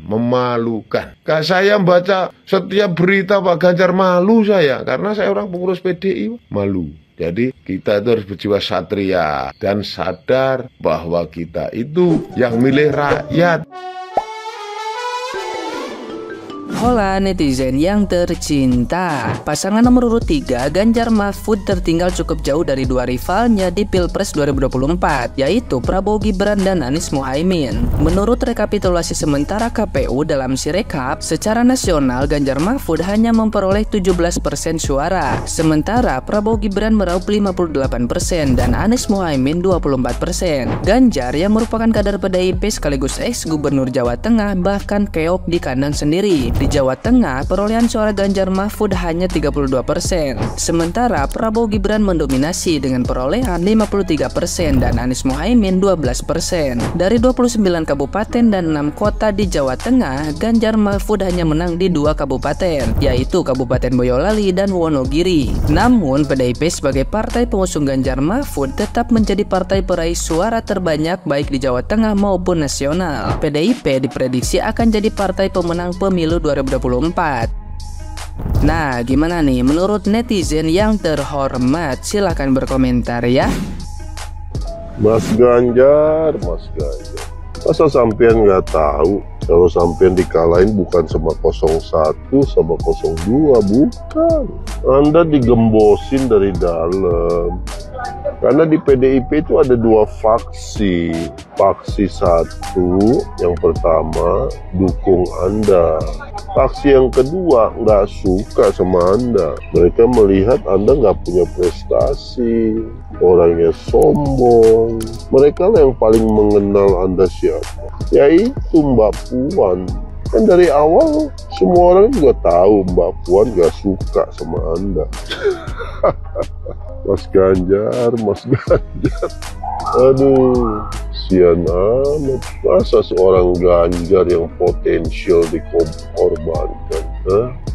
memalukan. Saya baca setiap berita Pak Ganjar malu saya, karena saya orang pengurus PDI, malu. Jadi kita itu harus berjiwa satria dan sadar bahwa kita itu yang milih rakyat. Hola netizen yang tercinta, pasangan nomor urut 3 Ganjar Mahfud tertinggal cukup jauh dari dua rivalnya di Pilpres 2024, yaitu Prabowo Gibran dan Anies Mohaimin. Menurut rekapitulasi sementara KPU dalam Sirekap, secara nasional Ganjar Mahfud hanya memperoleh 17% suara, sementara Prabowo Gibran meraup 58% dan Anies Mohaimin 24%. Ganjar yang merupakan kader PDIP sekaligus ex-gubernur Jawa Tengah bahkan keok di kandang sendiri. Di Jawa Tengah, perolehan suara Ganjar Mahfud hanya 32%, sementara Prabowo Gibran mendominasi dengan perolehan 53% dan Anies Mohaimin 12%. Dari 29 kabupaten dan 6 kota di Jawa Tengah, Ganjar Mahfud hanya menang di 2 kabupaten, yaitu Kabupaten Boyolali dan Wonogiri. Namun, PDIP sebagai partai pengusung Ganjar Mahfud tetap menjadi partai peraih suara terbanyak baik di Jawa Tengah maupun nasional. PDIP diprediksi akan jadi partai pemenang pemilu 2024. Nah, gimana nih menurut netizen yang terhormat? Silahkan berkomentar ya. Mas Ganjar, masa sampean nggak tahu kalau sampean dikalahin bukan sama 01 sama 02, bukan. Anda digembosin dari dalam. Karena di PDIP itu ada 2 faksi. Faksi 1 yang pertama dukung Anda. Faksi yang kedua nggak suka sama Anda. Mereka melihat Anda nggak punya prestasi, orangnya sombong. Mereka lah yang paling mengenal Anda siapa, yaitu Mbak Puan. Kan dari awal semua orang juga tahu Mbak Puan gak suka sama Anda. Mas Ganjar. Aduh, sian amat. Masa seorang Ganjar yang potensial dikorbankan?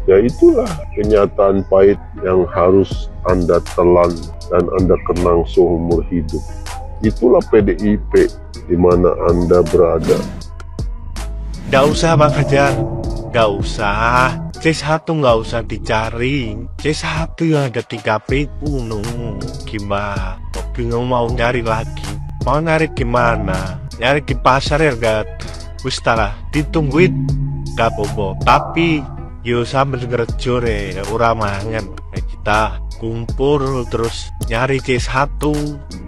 Ya itulah kenyataan pahit yang harus Anda telan dan Anda kenang seumur hidup. Itulah PDIP di mana Anda berada. Gak usah Bang Ganjar, gak usah. C1 gak usah dicari. C1 yang ada di KPU. Gimana? Bingung mau nyari lagi. Mau nyari gimana? Nyari di pasar ya gak? Ustalah, ditungguin gak bobo. Tapi yo sambil ngerjo re, ora mangan. Kita kumpul terus nyari C1,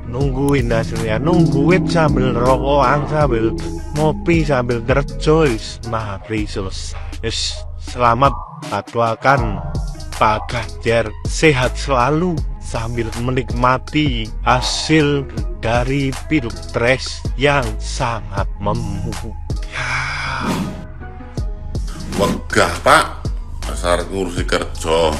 nungguin hasilnya, nungguin sambil rokokan, sambil ngopi, sambil kerja. Mari selesai. Selamat patwakan Pak Ganjar, sehat selalu sambil menikmati hasil dari Pilpres yang sangat memuaskan. Wegah Pak, asal ngurusi kerja,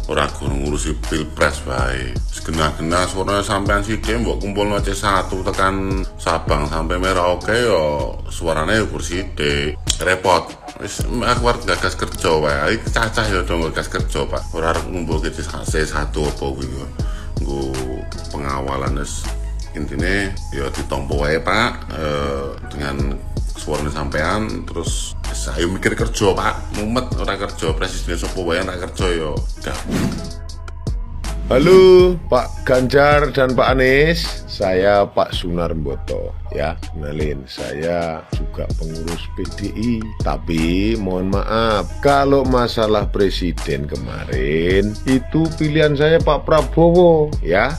ora ngurusi Pilpres bae. Genah-genah suaranya sampean sithik mbok kumpulno C1 tekan Sabang sampai Merauke yo suarane yo sithik. Repot. Wis aku arep gagas kerja wae. Iki cacah ya dong gagas kerja, Pak. Ora arep ngumpulke C1 apa kuwi yo. Nggo pengawalan wis intine ya ditampa wae, Pak. Dengan suarane sampean terus saya mikir kerja, Pak. Mumet ora kerja, presiden sapa wae ora kerja yo. Halo Pak Ganjar dan Pak Anies, saya Pak Sunarmboto ya, kenalin saya juga pengurus PDI. Tapi mohon maaf, kalau masalah presiden kemarin itu pilihan saya Pak Prabowo ya.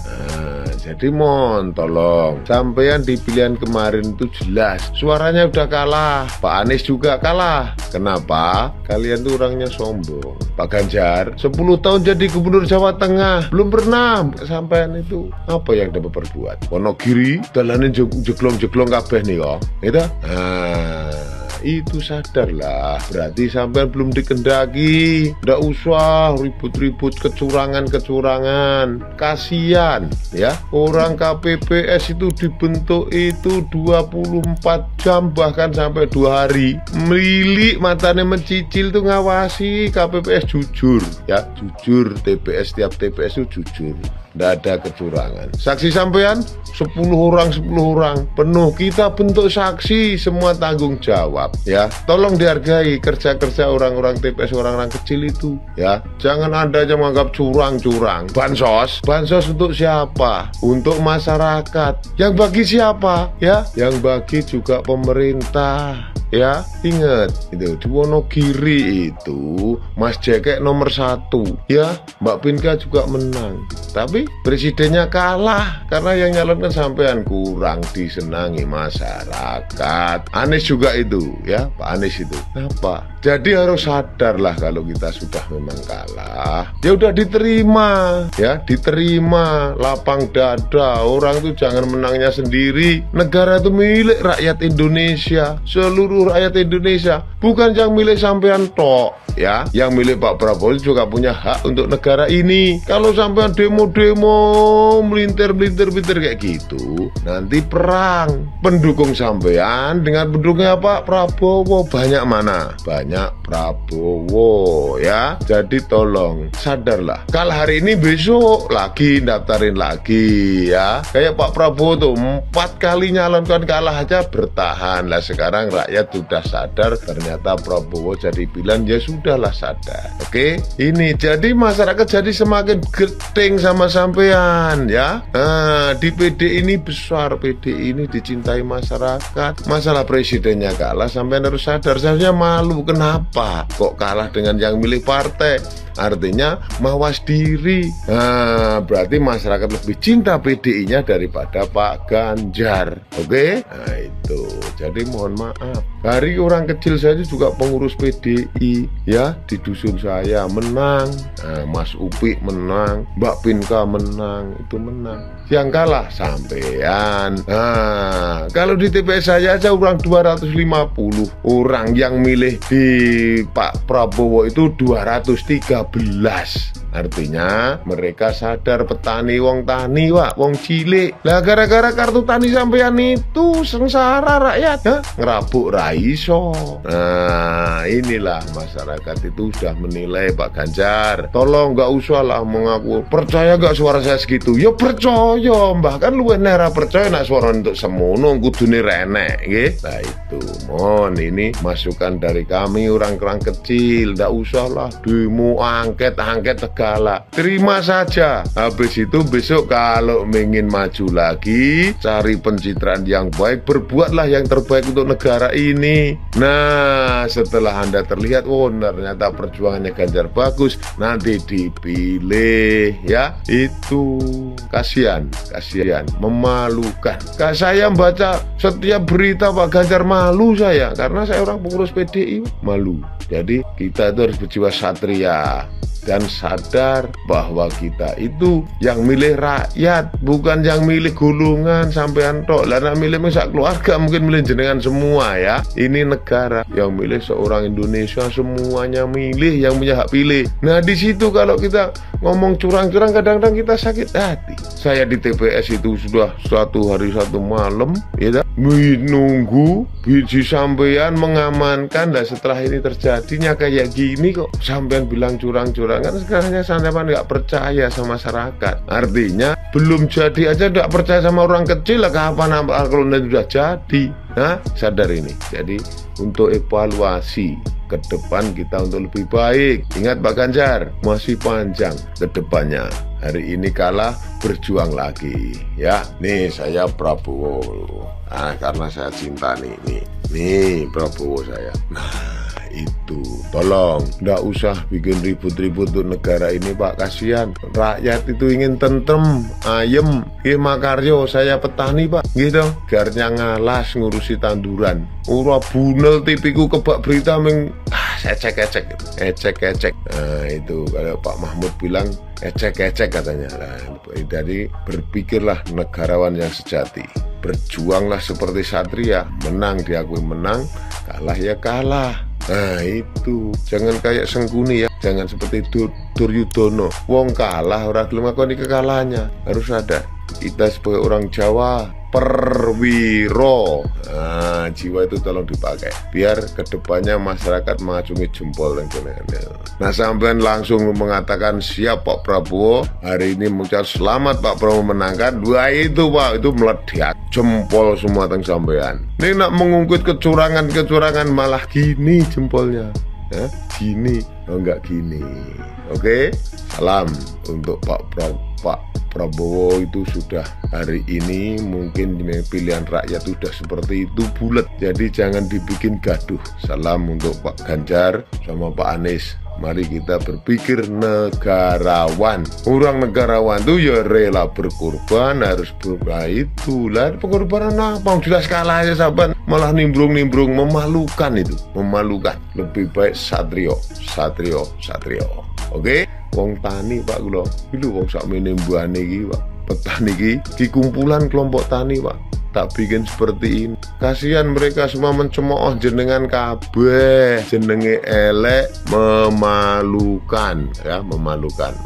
Jadi mohon tolong sampean di pilihan kemarin itu jelas suaranya udah kalah, Pak Anies juga kalah. Kenapa? Kalian tuh orangnya sombong. Pak Ganjar 10 tahun jadi gubernur Jawa Tengah, belum pernah sampean itu apa yang dapat perbuat. Wonogiri dalanin jeglong-jeglong kabeh nih kok. Gitu? Itu sadarlah, berarti sampean belum dikendaki. Nggak usah ribut-ribut kecurangan. Kasian ya, orang KPPS itu dibentuk itu 24 jam bahkan sampai 2 hari. Melilik matanya mencicil tuh ngawasi KPPS jujur ya, jujur. TPS tiap TPS itu jujur. Tidak ada kecurangan. Saksi sampean 10 orang penuh, kita bentuk saksi, semua tanggung jawab ya. Tolong dihargai kerja-kerja orang-orang TPS, orang-orang kecil itu ya. Jangan ada yang menganggap curang-curang. Bansos untuk siapa? Untuk masyarakat. Yang bagi siapa ya? Yang bagi juga pemerintah ya. Ingat itu di Wonogiri itu Mas Jekek nomor 1 ya. Mbak Pinka juga menang, tapi presidennya kalah karena yang nyalonkan sampean, kurang disenangi masyarakat. Anies juga itu ya, Pak Anies itu apa? Jadi harus sadarlah kalau kita sudah memang kalah, ya udah diterima ya, diterima, lapang dada. Orang itu jangan menangnya sendiri. Negara itu milik rakyat Indonesia, seluruh rakyat Indonesia, bukan yang milik sampean tok ya. Yang milik Pak Prabowo juga punya hak untuk negara ini. Kalau sampean demo-demo melintir kayak gitu, nanti perang pendukung sampean dengan pendukungnya Pak Prabowo. Banyak mana? Banyak Prabowo ya. Jadi tolong sadarlah, kalah hari ini besok lagi daftarin lagi ya. Kayak Pak Prabowo tuh 4 kali nyalonkan kalah aja bertahan lah. Sekarang rakyat sudah sadar ternyata Prabowo jadi pilihan, ya sudahlah sadar. Oke, ini jadi masyarakat jadi semakin geting sama sampean ya. Nah, di PD ini besar, PD ini dicintai masyarakat. Masalah presidennya kalah, sampean harus sadar. Seharusnya malu, kenapa kok kalah dengan yang milih partai? Artinya mawas diri. Nah, berarti masyarakat lebih cinta PDI-nya daripada Pak Ganjar. Oke? Nah, itu. Jadi mohon maaf. Dari orang kecil saja juga pengurus PDI ya, di dusun saya menang. Nah, Mas Upi menang, Mbak Pinka menang, itu menang. Yang kalah sampean. Nah, kalau di TPS saya aja orang 250 orang yang milih di Pak Prabowo itu 213. Artinya mereka sadar petani wong tani wak, wong cilik. Lah gara-gara kartu tani sampean itu sengsara rakyat ya, ngerabuk raiso. Nah, inilah masyarakat itu sudah menilai Pak Ganjar. Tolong nggak usah lah mengaku percaya gak suara saya segitu. Ya percaya, bahkan lu nera percaya nak suara untuk semono kudune renek nggih. Nah itu mohon ini masukan dari kami orang-orang kecil. Nggak usah lah demo angket segala. Terima saja. Habis itu besok kalau ingin maju lagi, cari pencitraan yang baik, berbuatlah yang terbaik untuk negara ini. Nah, setelah Anda terlihat, oh ternyata perjuangannya Ganjar bagus, nanti dipilih ya. Itu kasihan, memalukan. Saya baca setiap berita Pak Ganjar malu saya, karena saya orang pengurus PDI malu. Jadi kita itu harus berjiwa satria dan sadar bahwa kita itu yang milih rakyat, bukan yang milih golongan sampean tok. Lah nek milih sak keluarga mungkin milih jenengan semua ya. Ini negara yang milih seorang Indonesia, semuanya milih, yang punya hak pilih. Nah di situ kalau kita ngomong curang-curang kadang-kadang kita sakit hati. Saya di TPS itu sudah 1 hari 1 malam ya, menunggu biji sampean mengamankan. Dan setelah ini terjadinya kayak gini kok sampean bilang curang-curang, kan sekarangnya sampean nggak percaya sama masyarakat. Artinya belum jadi aja nggak percaya sama orang kecil lah, kapan kalau nanti sudah jadi. Nah sadar ini. Jadi untuk evaluasi ke depan kita untuk lebih baik. Ingat Pak Ganjar, masih panjang ke depannya. Hari ini kalah, berjuang lagi ya. Nih saya Prabowo. Nah, karena saya cinta nih Prabowo saya. Nah itu tolong nggak usah bikin ribut-ribut untuk negara ini Pak, kasihan rakyat itu ingin tentrem, ayem. Makaryo saya petani Pak gitu, garnya ngalas ngurusi tanduran, ura bunel tipiku kebak berita ecek. Nah itu kalau Pak Mahmud bilang ecek katanya. Nah, jadi berpikirlah negarawan yang sejati, berjuanglah seperti satria. Menang diakui menang, kalah ya kalah. Nah itu jangan kayak Sengkuni ya, jangan seperti Duryudono, wong kalah orang gelem ngakoni kekalahannya. Harus ada kita sebagai orang Jawa perwiro. Nah, jiwa itu tolong dipakai biar kedepannya masyarakat mengacungi jempol dan kenangannya. Nah, sampean langsung mengatakan siap Pak Prabowo, hari ini mengucap selamat Pak Prabowo menangkan. Wah itu Pak, itu meledak jempol semua teng sampean. Ini nak mengungkit kecurangan malah gini jempolnya. Ya, gini, oh enggak gini. Oke, salam untuk Pak Prabowo. Itu sudah hari ini mungkin pilihan rakyat sudah seperti itu bulat. Jadi jangan dibikin gaduh. Salam untuk Pak Ganjar sama Pak Anies. Mari kita berpikir negarawan. Orang negarawan itu ya rela berkorban, harus itulah pengorbanan apa? Jelas kalah aja sahabat, malah nimbrung, memalukan itu, memalukan. Lebih baik satrio. Oke? Wong tani Pak kula, iki wong sakmene mbane iki Pak. Petani iki kumpulan kelompok tani Pak. Tak bikin seperti ini. Kasihan mereka semua mencemooh jenengan kabeh. Jenenge elek, memalukan ya, memalukan.